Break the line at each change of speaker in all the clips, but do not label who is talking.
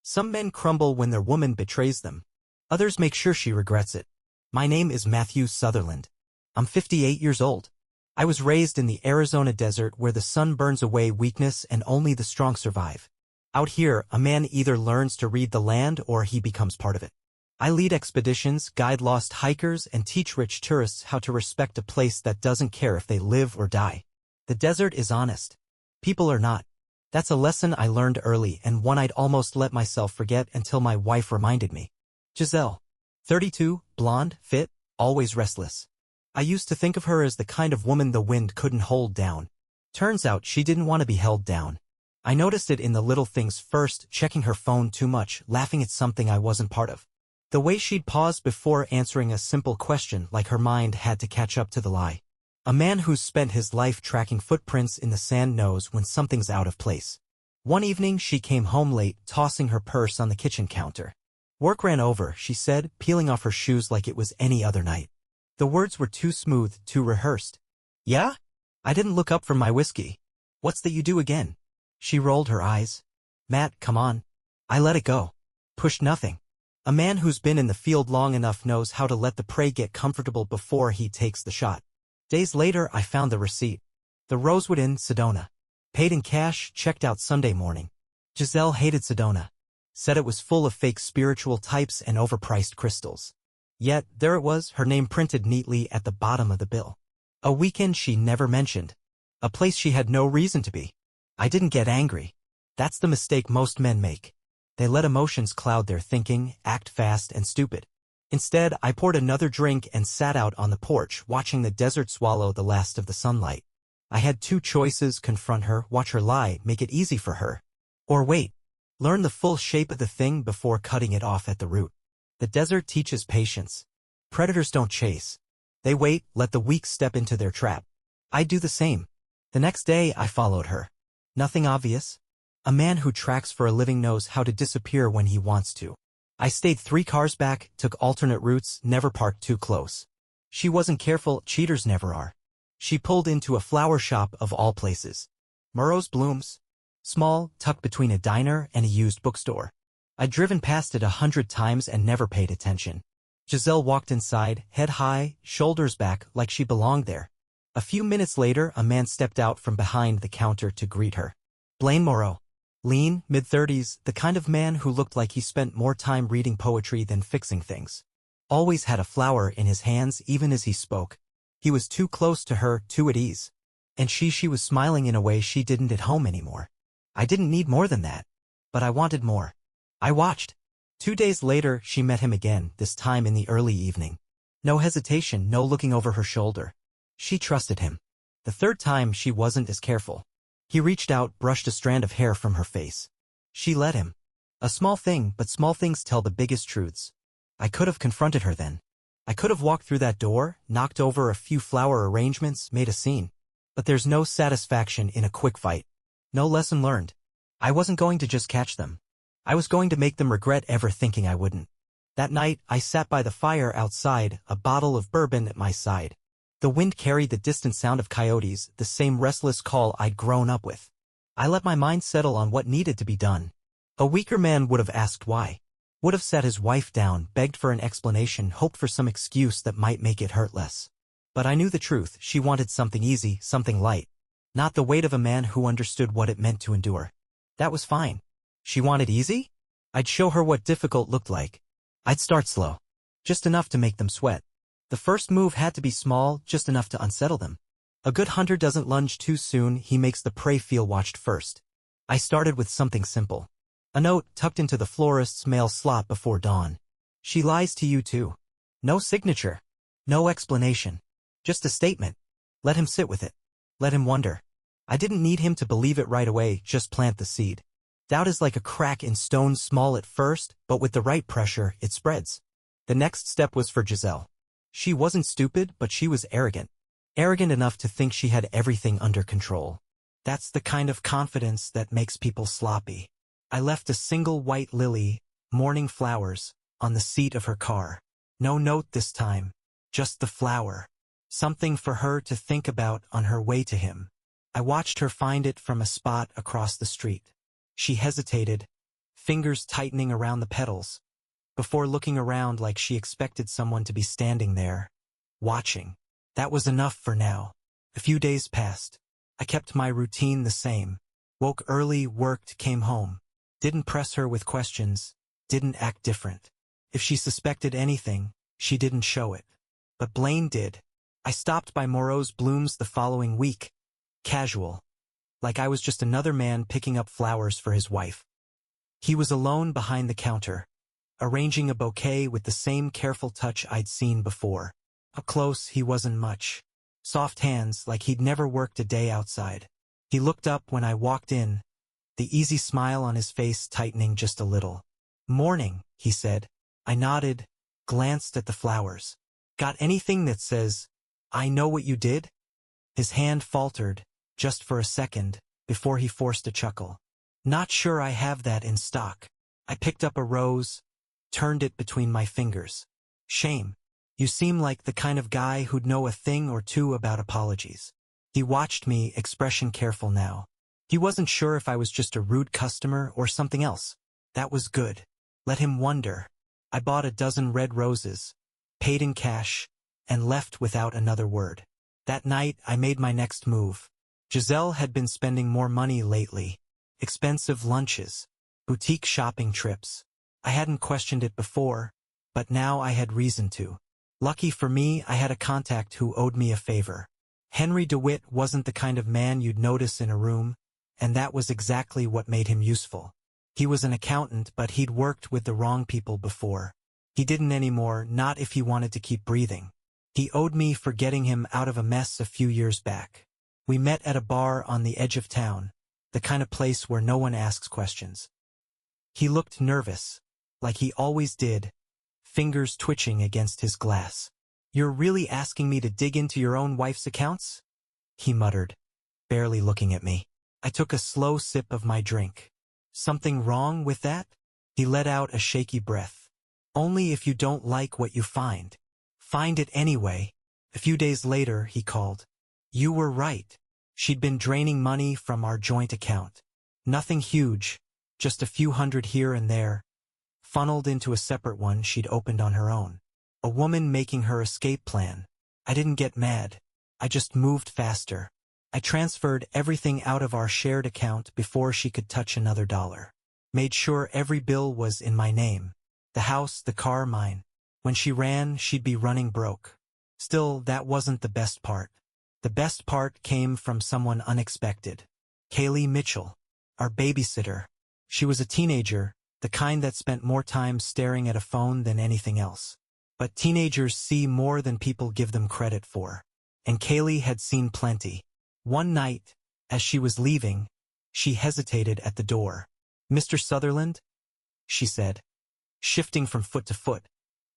Some men crumble when their woman betrays them. Others make sure she regrets it. My name is Matthew Sutherland. I'm 58 years old. I was raised in the Arizona desert where the sun burns away weakness and only the strong survive. Out here, a man either learns to read the land or he becomes part of it. I lead expeditions, guide lost hikers, and teach rich tourists how to respect a place that doesn't care if they live or die. The desert is honest. People are not. That's a lesson I learned early and one I'd almost let myself forget until my wife reminded me. Giselle. 32, blonde, fit, always restless. I used to think of her as the kind of woman the wind couldn't hold down. Turns out she didn't want to be held down. I noticed it in the little things first, checking her phone too much, laughing at something I wasn't part of. The way she'd pause before answering a simple question like her mind had to catch up to the lie. A man who's spent his life tracking footprints in the sand knows when something's out of place. One evening she came home late, tossing her purse on the kitchen counter. Work ran over, she said, peeling off her shoes like it was any other night. The words were too smooth, too rehearsed. Yeah? I didn't look up from my whiskey. What's that you do again? She rolled her eyes. Matt, come on. I let it go. Pushed nothing. A man who's been in the field long enough knows how to let the prey get comfortable before he takes the shot. Days later, I found the receipt. The Rosewood Inn, Sedona. Paid in cash, checked out Sunday morning. Giselle hated Sedona. Said it was full of fake spiritual types and overpriced crystals. Yet, there it was, her name printed neatly at the bottom of the bill. A weekend she never mentioned. A place she had no reason to be. I didn't get angry. That's the mistake most men make. They let emotions cloud their thinking, act fast and stupid. Instead, I poured another drink and sat out on the porch, watching the desert swallow the last of the sunlight. I had two choices: confront her, watch her lie, make it easy for her. Or wait. Learn the full shape of the thing before cutting it off at the root. The desert teaches patience. Predators don't chase. They wait, let the weak step into their trap. I do the same. The next day, I followed her. Nothing obvious. A man who tracks for a living knows how to disappear when he wants to. I stayed 3 cars back, took alternate routes, never parked too close. She wasn't careful, cheaters never are. She pulled into a flower shop of all places. Murrow's Blooms. Small, tucked between a diner and a used bookstore. I'd driven past it 100 times and never paid attention. Giselle walked inside, head high, shoulders back, like she belonged there. A few minutes later, a man stepped out from behind the counter to greet her. Blaine Morrow. Lean, mid-30s, the kind of man who looked like he spent more time reading poetry than fixing things. Always had a flower in his hands even as he spoke. He was too close to her, too at ease. And she was smiling in a way she didn't at home anymore. I didn't need more than that. But I wanted more. I watched. 2 days later, she met him again, this time in the early evening. No hesitation, no looking over her shoulder. She trusted him. The third time, she wasn't as careful. He reached out, brushed a strand of hair from her face. She let him. A small thing, but small things tell the biggest truths. I could have confronted her then. I could have walked through that door, knocked over a few flower arrangements, made a scene. But there's no satisfaction in a quick fight. No lesson learned. I wasn't going to just catch them. I was going to make them regret ever thinking I wouldn't. That night, I sat by the fire outside, a bottle of bourbon at my side. The wind carried the distant sound of coyotes, the same restless call I'd grown up with. I let my mind settle on what needed to be done. A weaker man would have asked why. Would have sat his wife down, begged for an explanation, hoped for some excuse that might make it hurt less. But I knew the truth. She wanted something easy, something light. Not the weight of a man who understood what it meant to endure. That was fine. She wanted easy? I'd show her what difficult looked like. I'd start slow. Just enough to make them sweat. The first move had to be small, just enough to unsettle them. A good hunter doesn't lunge too soon, he makes the prey feel watched first. I started with something simple. A note tucked into the florist's mail slot before dawn. She lies to you too. No signature. No explanation. Just a statement. Let him sit with it. Let him wonder. I didn't need him to believe it right away, just plant the seed. Doubt is like a crack in stone, small at first, but with the right pressure, it spreads. The next step was for Giselle. She wasn't stupid, but she was arrogant. Arrogant enough to think she had everything under control. That's the kind of confidence that makes people sloppy. I left a single white lily, morning flowers, on the seat of her car. No note this time, just the flower. Something for her to think about on her way to him. I watched her find it from a spot across the street. She hesitated, fingers tightening around the petals, before looking around like she expected someone to be standing there, watching. That was enough for now. A few days passed. I kept my routine the same. Woke early, worked, came home. Didn't press her with questions, didn't act different. If she suspected anything, she didn't show it. But Blaine did. I stopped by Moreau's Blooms the following week. Casual. Like I was just another man picking up flowers for his wife. He was alone behind the counter, arranging a bouquet with the same careful touch I'd seen before. Up close, he wasn't much. Soft hands, like he'd never worked a day outside. He looked up when I walked in, the easy smile on his face tightening just a little. "Morning," he said. I nodded, glanced at the flowers. "Got anything that says, 'I know what you did'?" His hand faltered, just for a second, before he forced a chuckle. "Not sure I have that in stock." I picked up a rose, turned it between my fingers. "Shame. You seem like the kind of guy who'd know a thing or two about apologies." He watched me, expression careful now. He wasn't sure if I was just a rude customer or something else. That was good. Let him wonder. I bought a dozen red roses, paid in cash, and left without another word. That night, I made my next move. Giselle had been spending more money lately. Expensive lunches, boutique shopping trips. I hadn't questioned it before, but now I had reason to. Lucky for me, I had a contact who owed me a favor. Henry DeWitt wasn't the kind of man you'd notice in a room, and that was exactly what made him useful. He was an accountant, but he'd worked with the wrong people before. He didn't anymore, not if he wanted to keep breathing. He owed me for getting him out of a mess a few years back. We met at a bar on the edge of town, the kind of place where no one asks questions. He looked nervous, like he always did, fingers twitching against his glass. "You're really asking me to dig into your own wife's accounts?" he muttered, barely looking at me. I took a slow sip of my drink. "Something wrong with that?" He let out a shaky breath. "Only if you don't like what you find. Find it anyway." A few days later, he called. "You were right. She'd been draining money from our joint account. Nothing huge, just a few hundred here and there, funneled into a separate one she'd opened on her own. A woman making her escape plan." I didn't get mad. I just moved faster. I transferred everything out of our shared account before she could touch another dollar. Made sure every bill was in my name. The house, the car, mine. When she ran, she'd be running broke. Still, that wasn't the best part. The best part came from someone unexpected. Kaylee Mitchell, our babysitter. She was a teenager, the kind that spent more time staring at a phone than anything else. But teenagers see more than people give them credit for. And Kaylee had seen plenty. One night, as she was leaving, she hesitated at the door. "Mr. Sutherland?" she said, shifting from foot to foot,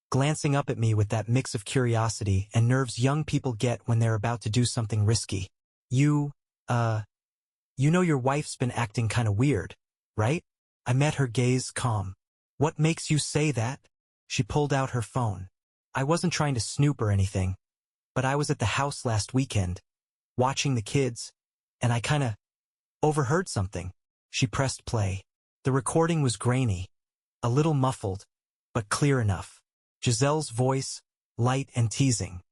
glancing up at me with that mix of curiosity and nerves young people get when they're about to do something risky. You know your wife's been acting kinda weird, right?" I met her gaze calm. "What makes you say that?" She pulled out her phone. "I wasn't trying to snoop or anything, but I was at the house last weekend, watching the kids, and I kinda overheard something." She pressed play. The recording was grainy, a little muffled, but clear enough. Giselle's voice, light and teasing.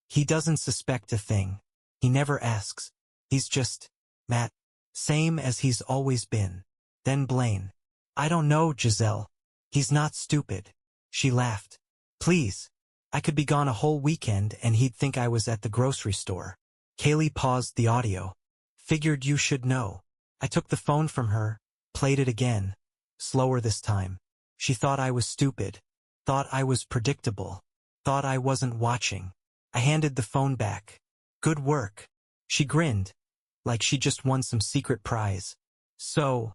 "He doesn't suspect a thing. He never asks. He's just, Matt, same as he's always been." Then Blaine. "I don't know, Giselle. He's not stupid." She laughed. "Please. I could be gone a whole weekend and he'd think I was at the grocery store." Kaylee paused the audio. "Figured you should know." I took the phone from her, played it again, slower this time. She thought I was stupid, thought I was predictable, thought I wasn't watching. I handed the phone back. "Good work." She grinned, like she just won some secret prize. "So,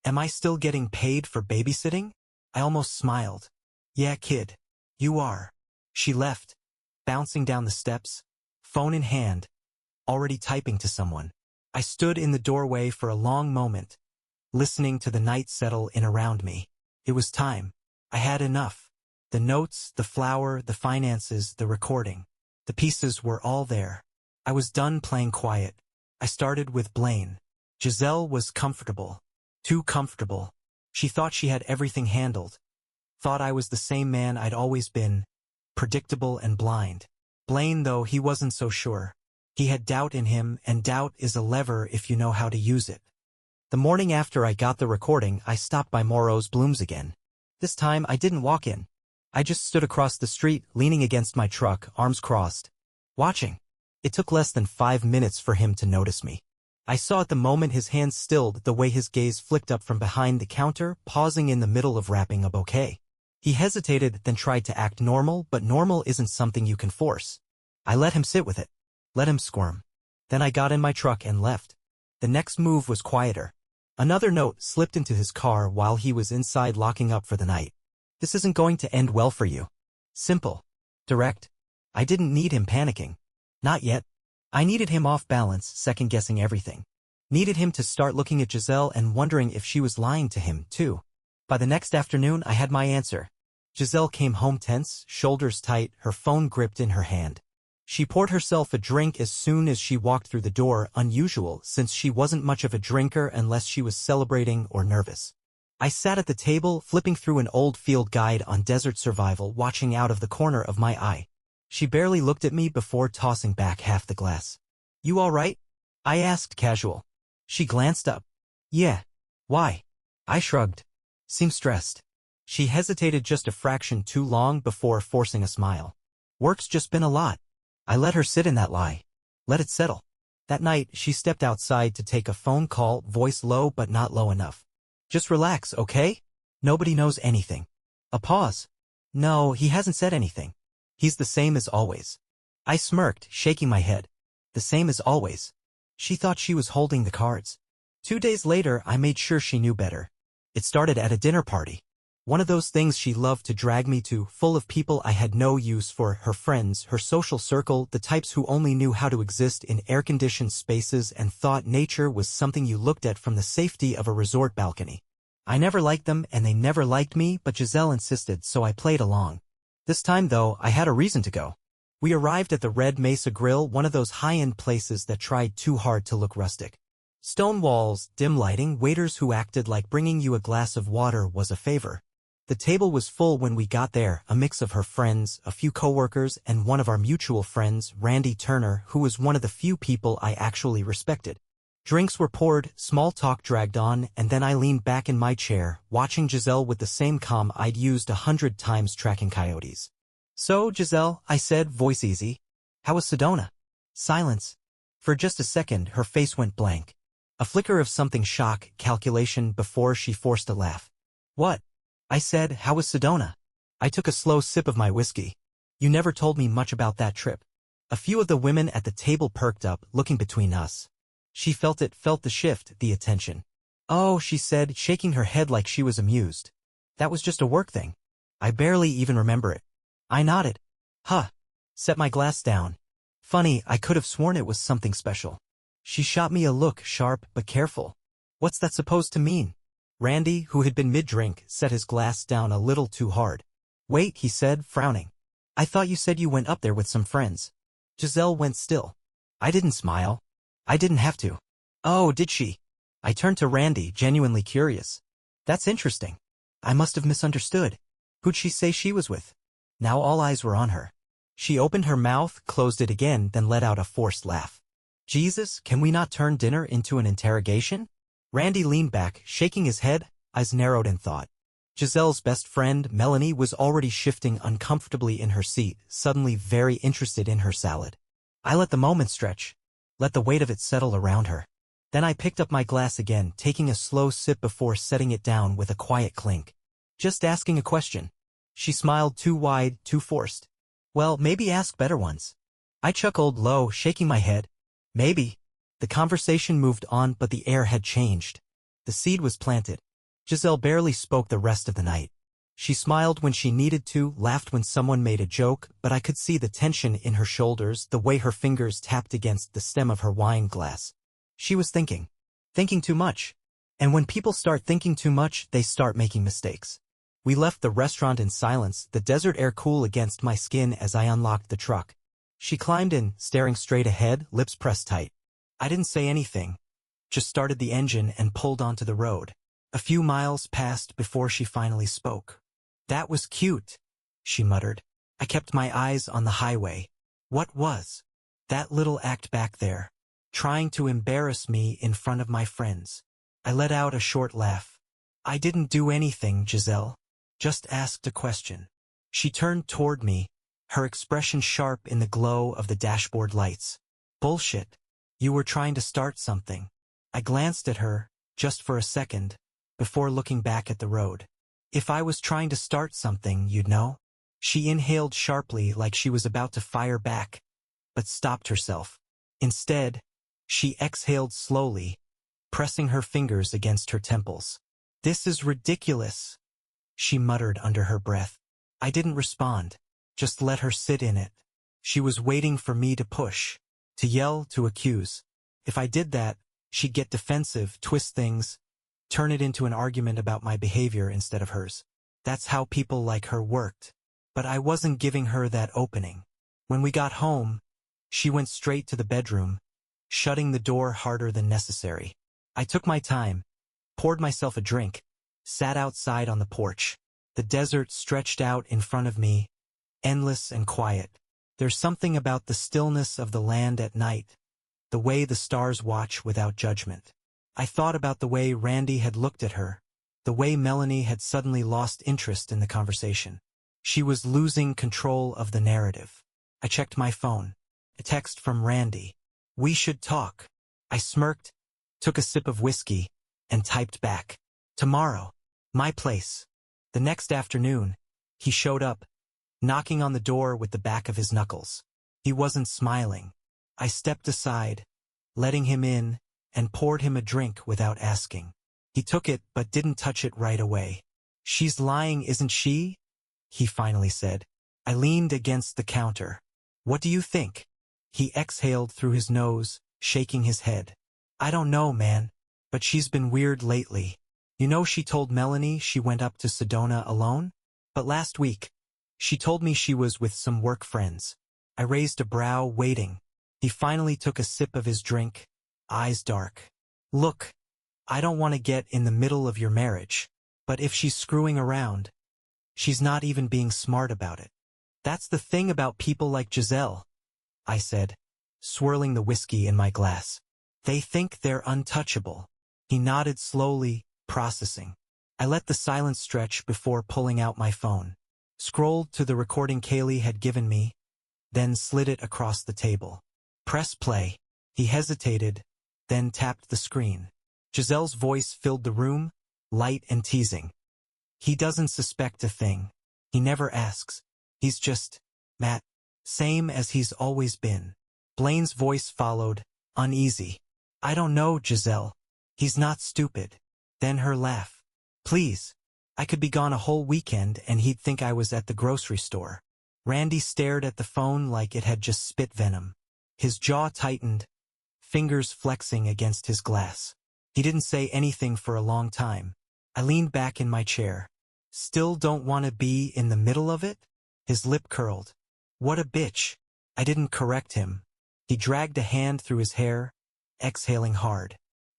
am I still getting paid for babysitting?" I almost smiled. "Yeah, kid. You are." She left, bouncing down the steps, phone in hand, already typing to someone. I stood in the doorway for a long moment, listening to the night settle in around me. It was time. I had enough. The notes, the flower, the finances, the recording. The pieces were all there. I was done playing quiet. I started with Blaine. Giselle was comfortable. Too comfortable. She thought she had everything handled. Thought I was the same man I'd always been, predictable and blind. Blaine, though, he wasn't so sure. He had doubt in him, and doubt is a lever if you know how to use it. The morning after I got the recording, I stopped by Morrow's Blooms again. This time, I didn't walk in. I just stood across the street, leaning against my truck, arms crossed, watching. It took less than 5 minutes for him to notice me. I saw at the moment his hands stilled, the way his gaze flicked up from behind the counter, pausing in the middle of wrapping a bouquet. He hesitated, then tried to act normal, but normal isn't something you can force. I let him sit with it. Let him squirm. Then I got in my truck and left. The next move was quieter. Another note slipped into his car while he was inside locking up for the night. This isn't going to end well for you. Simple. Direct. I didn't need him panicking. Not yet. I needed him off balance, second-guessing everything. Needed him to start looking at Giselle and wondering if she was lying to him, too. By the next afternoon, I had my answer. Giselle came home tense, shoulders tight, her phone gripped in her hand. She poured herself a drink as soon as she walked through the door, unusual since she wasn't much of a drinker unless she was celebrating or nervous. I sat at the table, flipping through an old field guide on desert survival, watching out of the corner of my eye. She barely looked at me before tossing back half the glass. "You all right?" I asked casual. She glanced up. "Yeah. Why?" I shrugged. "Seemed stressed." She hesitated just a fraction too long before forcing a smile. "Work's just been a lot." I let her sit in that lie. Let it settle. That night, she stepped outside to take a phone call, voice low but not low enough. "Just relax, okay? Nobody knows anything." A pause. "No, he hasn't said anything. He's the same as always." I smirked, shaking my head. The same as always. She thought she was holding the cards. 2 days later, I made sure she knew better. It started at a dinner party. One of those things she loved to drag me to, full of people I had no use for, her friends, her social circle, the types who only knew how to exist in air-conditioned spaces and thought nature was something you looked at from the safety of a resort balcony. I never liked them and they never liked me, but Giselle insisted, so I played along. This time, though, I had a reason to go. We arrived at the Red Mesa Grill, one of those high-end places that tried too hard to look rustic. Stone walls, dim lighting, waiters who acted like bringing you a glass of water was a favor. The table was full when we got there, a mix of her friends, a few coworkers, and one of our mutual friends, Randy Turner, who was one of the few people I actually respected. Drinks were poured, small talk dragged on, and then I leaned back in my chair, watching Giselle with the same calm I'd used 100 times tracking coyotes. "So, Giselle," I said, voice easy. "How was Sedona?" Silence. For just a second, her face went blank. A flicker of something shock, calculation, before she forced a laugh. "What?" I said, "How was Sedona?" I took a slow sip of my whiskey. "You never told me much about that trip." A few of the women at the table perked up, looking between us. She felt it, felt the shift, the attention. "Oh," she said, shaking her head like she was amused. "That was just a work thing. I barely even remember it." I nodded. "Huh." Set my glass down. "Funny, I could have sworn it was something special." She shot me a look, sharp but careful. "What's that supposed to mean?" Randy, who had been mid-drink, set his glass down a little too hard. "Wait," he said, frowning. "I thought you said you went up there with some friends." Giselle went still. I didn't smile. I didn't have to. "Oh, did she?" I turned to Randy, genuinely curious. "That's interesting. I must have misunderstood. Who'd she say she was with?" Now all eyes were on her. She opened her mouth, closed it again, then let out a forced laugh. "Jesus, can we not turn dinner into an interrogation?" Randy leaned back, shaking his head, eyes narrowed in thought. Giselle's best friend, Melanie, was already shifting uncomfortably in her seat, suddenly very interested in her salad. I let the moment stretch, let the weight of it settle around her. Then I picked up my glass again, taking a slow sip before setting it down with a quiet clink. "Just asking a question." She smiled, too wide, too forced. "Well, maybe ask better ones." I chuckled low, shaking my head. "Maybe." The conversation moved on, but the air had changed. The seed was planted. Giselle barely spoke the rest of the night. She smiled when she needed to, laughed when someone made a joke, but I could see the tension in her shoulders, the way her fingers tapped against the stem of her wine glass. She was thinking. Thinking too much. And when people start thinking too much, they start making mistakes. We left the restaurant in silence, the desert air cool against my skin as I unlocked the truck. She climbed in, staring straight ahead, lips pressed tight. I didn't say anything. Just started the engine and pulled onto the road. A few miles passed before she finally spoke. That was cute, she muttered. I kept my eyes on the highway. What was that little act back there, trying to embarrass me in front of my friends? I let out a short laugh. I didn't do anything, Giselle. Just asked a question. She turned toward me, her expression sharp in the glow of the dashboard lights. Bullshit. You were trying to start something. I glanced at her, just for a second, before looking back at the road. If I was trying to start something, you'd know. She inhaled sharply like she was about to fire back, but stopped herself. Instead, she exhaled slowly, pressing her fingers against her temples. This is ridiculous, she muttered under her breath. I didn't respond, just let her sit in it. She was waiting for me to push, to yell, to accuse. If I did that, she'd get defensive, twist things, turn it into an argument about my behavior instead of hers. That's how people like her worked. But I wasn't giving her that opening. When we got home, she went straight to the bedroom, shutting the door harder than necessary. I took my time, poured myself a drink, sat outside on the porch. The desert stretched out in front of me, endless and quiet. There's something about the stillness of the land at night, the way the stars watch without judgment. I thought about the way Randy had looked at her, the way Melanie had suddenly lost interest in the conversation. She was losing control of the narrative. I checked my phone. A text from Randy. We should talk. I smirked, took a sip of whiskey, and typed back. Tomorrow. My place. The next afternoon, he showed up, knocking on the door with the back of his knuckles. He wasn't smiling. I stepped aside, letting him in, and poured him a drink without asking. He took it but didn't touch it right away. She's lying, isn't she? He finally said. I leaned against the counter. What do you think? He exhaled through his nose, shaking his head. I don't know, man, but she's been weird lately. You know, she told Melanie she went up to Sedona alone? But last week, she told me she was with some work friends. I raised a brow, waiting. He finally took a sip of his drink, eyes dark. Look, I don't want to get in the middle of your marriage, but if she's screwing around, she's not even being smart about it. That's the thing about people like Giselle, I said, swirling the whiskey in my glass. They think they're untouchable. He nodded slowly, processing. I let the silence stretch before pulling out my phone. Scrolled to the recording Kaylee had given me, then slid it across the table. Press play. He hesitated, then tapped the screen. Giselle's voice filled the room, light and teasing. He doesn't suspect a thing. He never asks. He's just, Matt, same as he's always been. Blaine's voice followed, uneasy. I don't know, Giselle. He's not stupid. Then her laugh. Please. I could be gone a whole weekend and he'd think I was at the grocery store. Randy stared at the phone like it had just spit venom. His jaw tightened, fingers flexing against his glass. He didn't say anything for a long time. I leaned back in my chair. Still don't want to be in the middle of it? His lip curled. What a bitch. I didn't correct him. He dragged a hand through his hair, exhaling hard.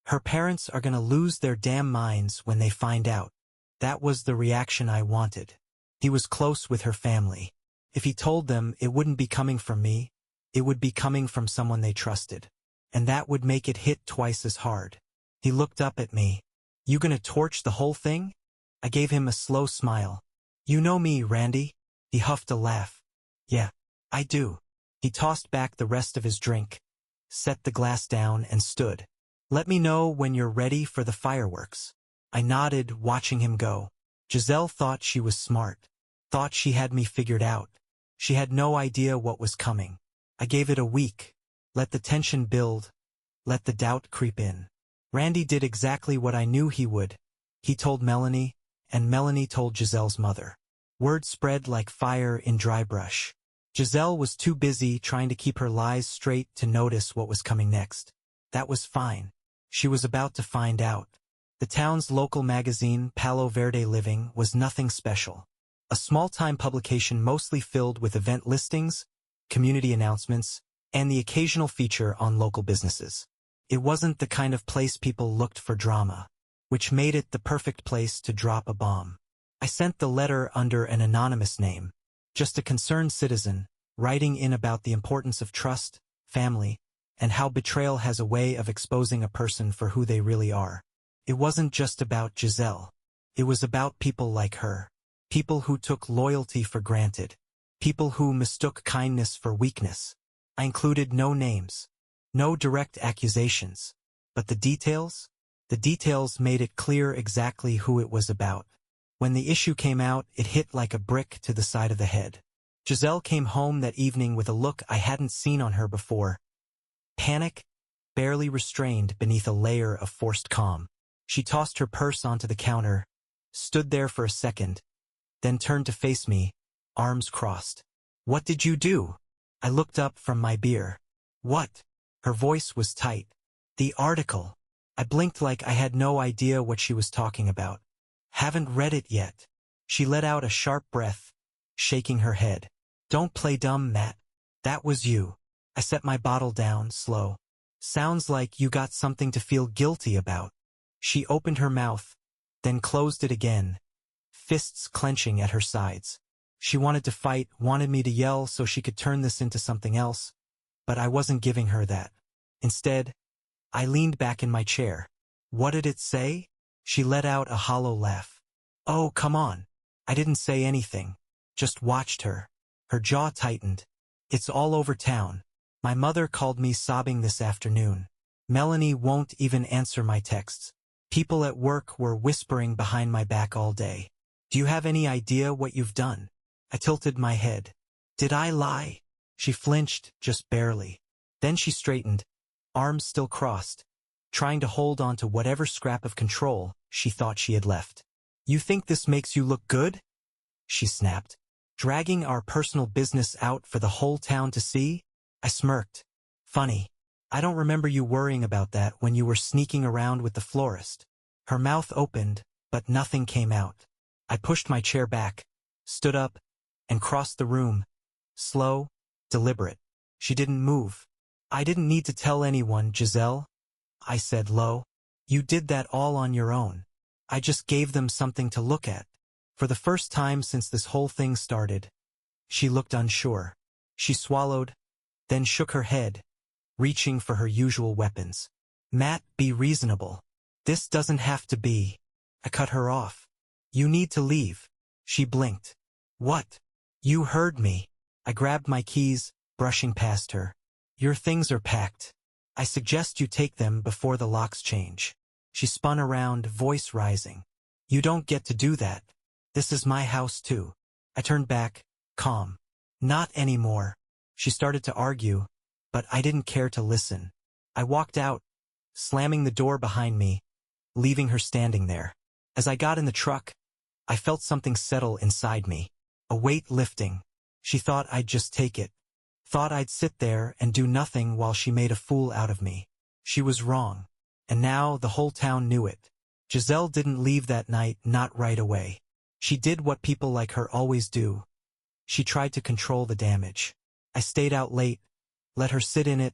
Her parents are gonna lose their damn minds when they find out. That was the reaction I wanted. He was close with her family. If he told them, it wouldn't be coming from me. It would be coming from someone they trusted. And that would make it hit twice as hard. He looked up at me. You gonna torch the whole thing? I gave him a slow smile. You know me, Randy. He huffed a laugh. Yeah, I do. He tossed back the rest of his drink, set the glass down and stood. Let me know when you're ready for the fireworks. I nodded, watching him go. Giselle thought she was smart. Thought she had me figured out. She had no idea what was coming. I gave it a week. Let the tension build. Let the doubt creep in. Randy did exactly what I knew he would. He told Melanie, and Melanie told Giselle's mother. Word spread like fire in dry brush. Giselle was too busy trying to keep her lies straight to notice what was coming next. That was fine. She was about to find out. The town's local magazine, Palo Verde Living, was nothing special. A small-time publication mostly filled with event listings, community announcements, and the occasional feature on local businesses. It wasn't the kind of place people looked for drama. which made it the perfect place to drop a bomb. I sent the letter under an anonymous name, just a concerned citizen, writing in about the importance of trust, family, and how betrayal has a way of exposing a person for who they really are. It wasn't just about Giselle. It was about people like her. People who took loyalty for granted. People who mistook kindness for weakness. I included no names. No direct accusations. But the details? The details made it clear exactly who it was about. When the issue came out, it hit like a brick to the side of the head. Giselle came home that evening with a look I hadn't seen on her before. Panic, barely restrained beneath a layer of forced calm. She tossed her purse onto the counter, stood there for a second, then turned to face me, arms crossed. "What did you do?" I looked up from my beer. "What?" Her voice was tight. "The article." I blinked like I had no idea what she was talking about. "Haven't read it yet." She let out a sharp breath, shaking her head. "Don't play dumb, Matt. That was you." I set my bottle down, slow. "Sounds like you got something to feel guilty about." She opened her mouth, then closed it again, fists clenching at her sides. She wanted to fight, wanted me to yell so she could turn this into something else, but I wasn't giving her that. Instead, I leaned back in my chair. "What did it say?" She let out a hollow laugh. "Oh, come on." I didn't say anything, just watched her. Her jaw tightened. "It's all over town. My mother called me sobbing this afternoon. Melanie won't even answer my texts. People at work were whispering behind my back all day. Do you have any idea what you've done?" I tilted my head. "Did I lie?" She flinched, just barely. Then she straightened, arms still crossed, trying to hold on to whatever scrap of control she thought she had left. "You think this makes you look good?" she snapped. "Dragging our personal business out for the whole town to see?" I smirked. "Funny. I don't remember you worrying about that when you were sneaking around with the florist." Her mouth opened, but nothing came out. I pushed my chair back, stood up, and crossed the room. Slow, deliberate. She didn't move. "I didn't need to tell anyone, Giselle," I said low. "You did that all on your own. I just gave them something to look at." For the first time since this whole thing started, she looked unsure. She swallowed, then shook her head, reaching for her usual weapons. "Matt, be reasonable. This doesn't have to be." I cut her off. "You need to leave." She blinked. "What?" "You heard me." I grabbed my keys, brushing past her. "Your things are packed. I suggest you take them before the locks change." She spun around, voice rising. "You don't get to do that. This is my house too." I turned back, calm. "Not anymore." She started to argue, but I didn't care to listen. I walked out, slamming the door behind me, leaving her standing there. As I got in the truck, I felt something settle inside me, a weight lifting. She thought I'd just take it. Thought I'd sit there and do nothing while she made a fool out of me. She was wrong. And now the whole town knew it. Giselle didn't leave that night, not right away. She did what people like her always do. She tried to control the damage. I stayed out late, let her sit in it,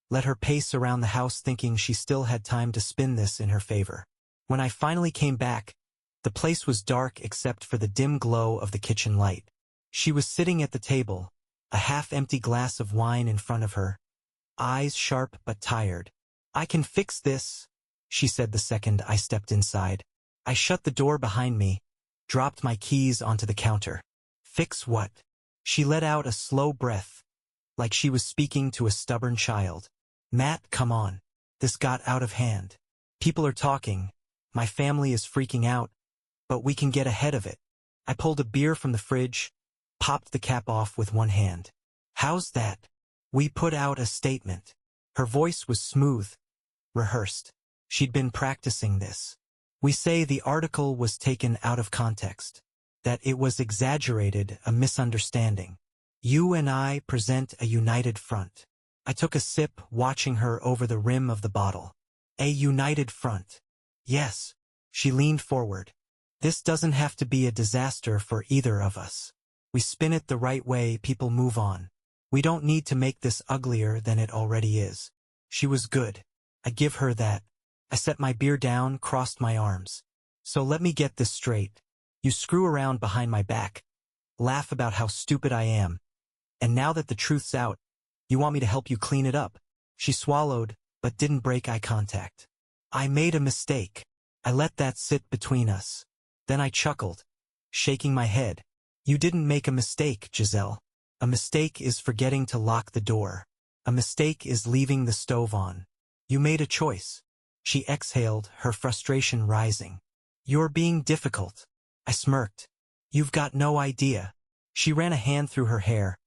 let her pace around the house thinking she still had time to spin this in her favor. When I finally came back, the place was dark except for the dim glow of the kitchen light. She was sitting at the table, a half-empty glass of wine in front of her, eyes sharp but tired. "I can fix this," she said the second I stepped inside. I shut the door behind me, dropped my keys onto the counter. "Fix what?" She let out a slow breath, like she was speaking to a stubborn child. "Matt, come on. This got out of hand. People are talking. My family is freaking out, but we can get ahead of it." I pulled a beer from the fridge, popped the cap off with one hand. "How's that?" "We put out a statement." Her voice was smooth, rehearsed. She'd been practicing this. "We say the article was taken out of context, that it was exaggerated, a misunderstanding. You and I present a united front." I took a sip, watching her over the rim of the bottle. "A united front." "Yes." She leaned forward. "This doesn't have to be a disaster for either of us. We spin it the right way, people move on. We don't need to make this uglier than it already is." She was good. I give her that. I set my beer down, crossed my arms. So let me get this straight. You screw around behind my back, laugh about how stupid I am, and now that the truth's out, you want me to help you clean it up. She swallowed, but didn't break eye contact. I made a mistake. I let that sit between us. Then I chuckled, shaking my head. You didn't make a mistake, Giselle. A mistake is forgetting to lock the door. A mistake is leaving the stove on. You made a choice. She exhaled, her frustration rising. You're being difficult. I smirked. You've got no idea. She ran a hand through her hair,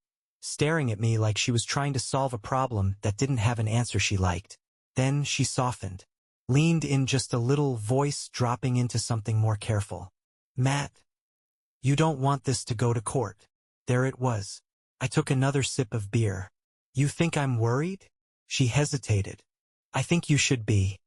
staring at me like she was trying to solve a problem that didn't have an answer she liked. Then she softened, leaned in just a little, voice dropping into something more careful. Matt, you don't want this to go to court. There it was. I took another sip of beer. You think I'm worried? She hesitated. I think you should be.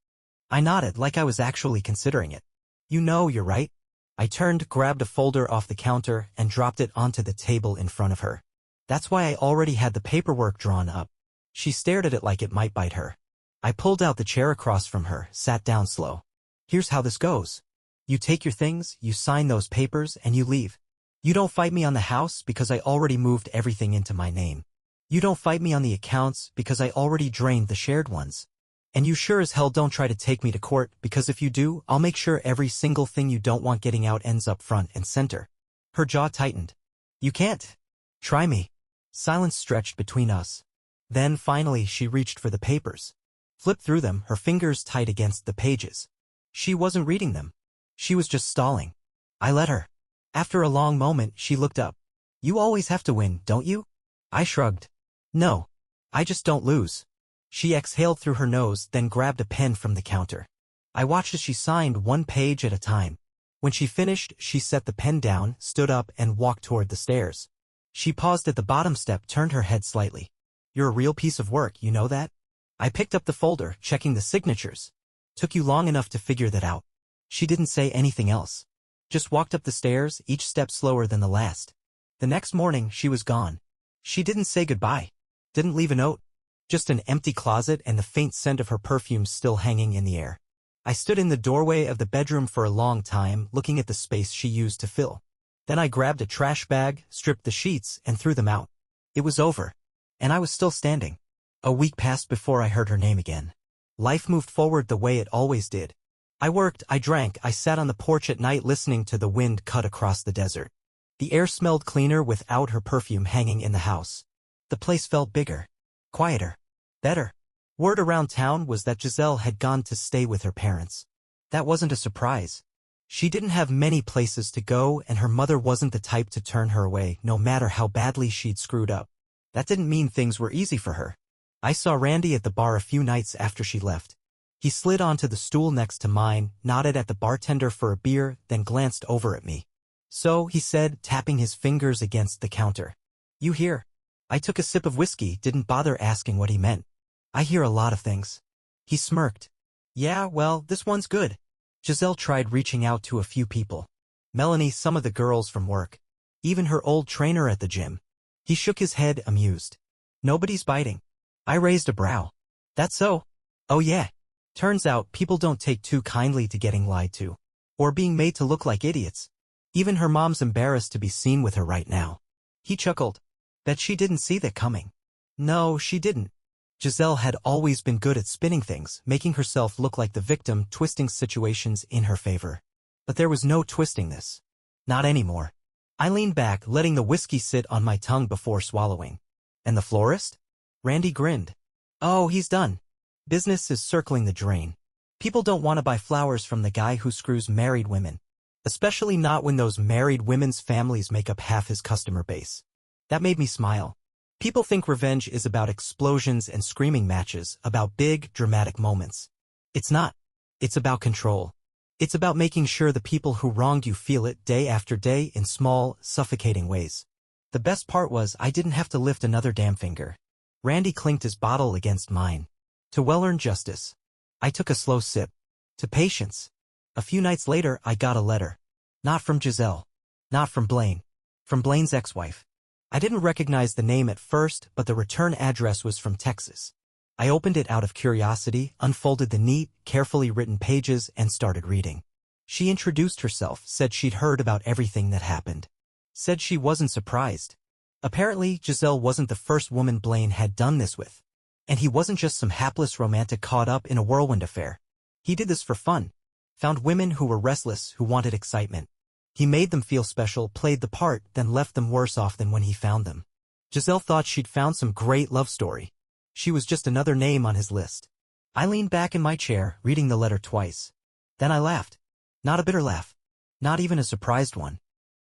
I nodded like I was actually considering it. You know you're right. I turned, grabbed a folder off the counter, and dropped it onto the table in front of her. That's why I already had the paperwork drawn up. She stared at it like it might bite her. I pulled out the chair across from her, sat down slow. Here's how this goes. You take your things, you sign those papers, and you leave. You don't fight me on the house because I already moved everything into my name. You don't fight me on the accounts because I already drained the shared ones. And you sure as hell don't try to take me to court, because if you do, I'll make sure every single thing you don't want getting out ends up front and center. Her jaw tightened. You can't. Try me. Silence stretched between us. Then finally she reached for the papers. Flipped through them, her fingers tight against the pages. She wasn't reading them. She was just stalling. I let her. After a long moment, she looked up. You always have to win, don't you? I shrugged. No. I just don't lose. She exhaled through her nose, then grabbed a pen from the counter. I watched as she signed one page at a time. When she finished, she set the pen down, stood up, and walked toward the stairs. She paused at the bottom step, turned her head slightly. You're a real piece of work, you know that? I picked up the folder, checking the signatures. Took you long enough to figure that out. She didn't say anything else. Just walked up the stairs, each step slower than the last. The next morning, she was gone. She didn't say goodbye. Didn't leave a note. Just an empty closet and the faint scent of her perfume still hanging in the air. I stood in the doorway of the bedroom for a long time, looking at the space she used to fill. Then I grabbed a trash bag, stripped the sheets, and threw them out. It was over. And I was still standing. A week passed before I heard her name again. Life moved forward the way it always did. I worked, I drank, I sat on the porch at night listening to the wind cut across the desert. The air smelled cleaner without her perfume hanging in the house. The place felt bigger, quieter, better. Word around town was that Giselle had gone to stay with her parents. That wasn't a surprise. She didn't have many places to go, and her mother wasn't the type to turn her away, no matter how badly she'd screwed up. That didn't mean things were easy for her. I saw Randy at the bar a few nights after she left. He slid onto the stool next to mine, nodded at the bartender for a beer, then glanced over at me. So, he said, tapping his fingers against the counter. You hear? I took a sip of whiskey, didn't bother asking what he meant. I hear a lot of things. He smirked. Yeah, well, this one's good. Giselle tried reaching out to a few people. Melanie, some of the girls from work. Even her old trainer at the gym. He shook his head, amused. Nobody's biting. I raised a brow. That's so? Oh yeah. Turns out people don't take too kindly to getting lied to. Or being made to look like idiots. Even her mom's embarrassed to be seen with her right now. He chuckled. Bet she didn't see that coming. No, she didn't. Giselle had always been good at spinning things, making herself look like the victim, twisting situations in her favor. But there was no twisting this. Not anymore. I leaned back, letting the whiskey sit on my tongue before swallowing. And the florist? Randy grinned. Oh, he's done. Business is circling the drain. People don't want to buy flowers from the guy who screws married women. Especially not when those married women's families make up half his customer base. That made me smile. People think revenge is about explosions and screaming matches, about big, dramatic moments. It's not. It's about control. It's about making sure the people who wronged you feel it day after day in small, suffocating ways. The best part was I didn't have to lift another damn finger. Randy clinked his bottle against mine. To well-earned justice. I took a slow sip. To patience. A few nights later, I got a letter. Not from Giselle. Not from Blaine. From Blaine's ex-wife. I didn't recognize the name at first, but the return address was from Texas. I opened it out of curiosity, unfolded the neat, carefully written pages, and started reading. She introduced herself, said she'd heard about everything that happened. Said she wasn't surprised. Apparently, Giselle wasn't the first woman Blaine had done this with. And he wasn't just some hapless romantic caught up in a whirlwind affair. He did this for fun. Found women who were restless, who wanted excitement. He made them feel special, played the part, then left them worse off than when he found them. Giselle thought she'd found some great love story. She was just another name on his list. I leaned back in my chair, reading the letter twice. Then I laughed. Not a bitter laugh. Not even a surprised one.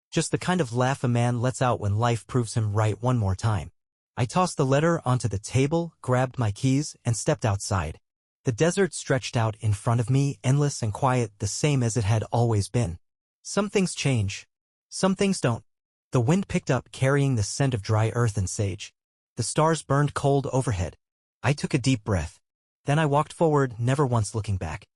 Just the kind of laugh a man lets out when life proves him right one more time. I tossed the letter onto the table, grabbed my keys, and stepped outside. The desert stretched out in front of me, endless and quiet, the same as it had always been. Some things change. Some things don't. The wind picked up, carrying the scent of dry earth and sage. The stars burned cold overhead. I took a deep breath. Then I walked forward, never once looking back.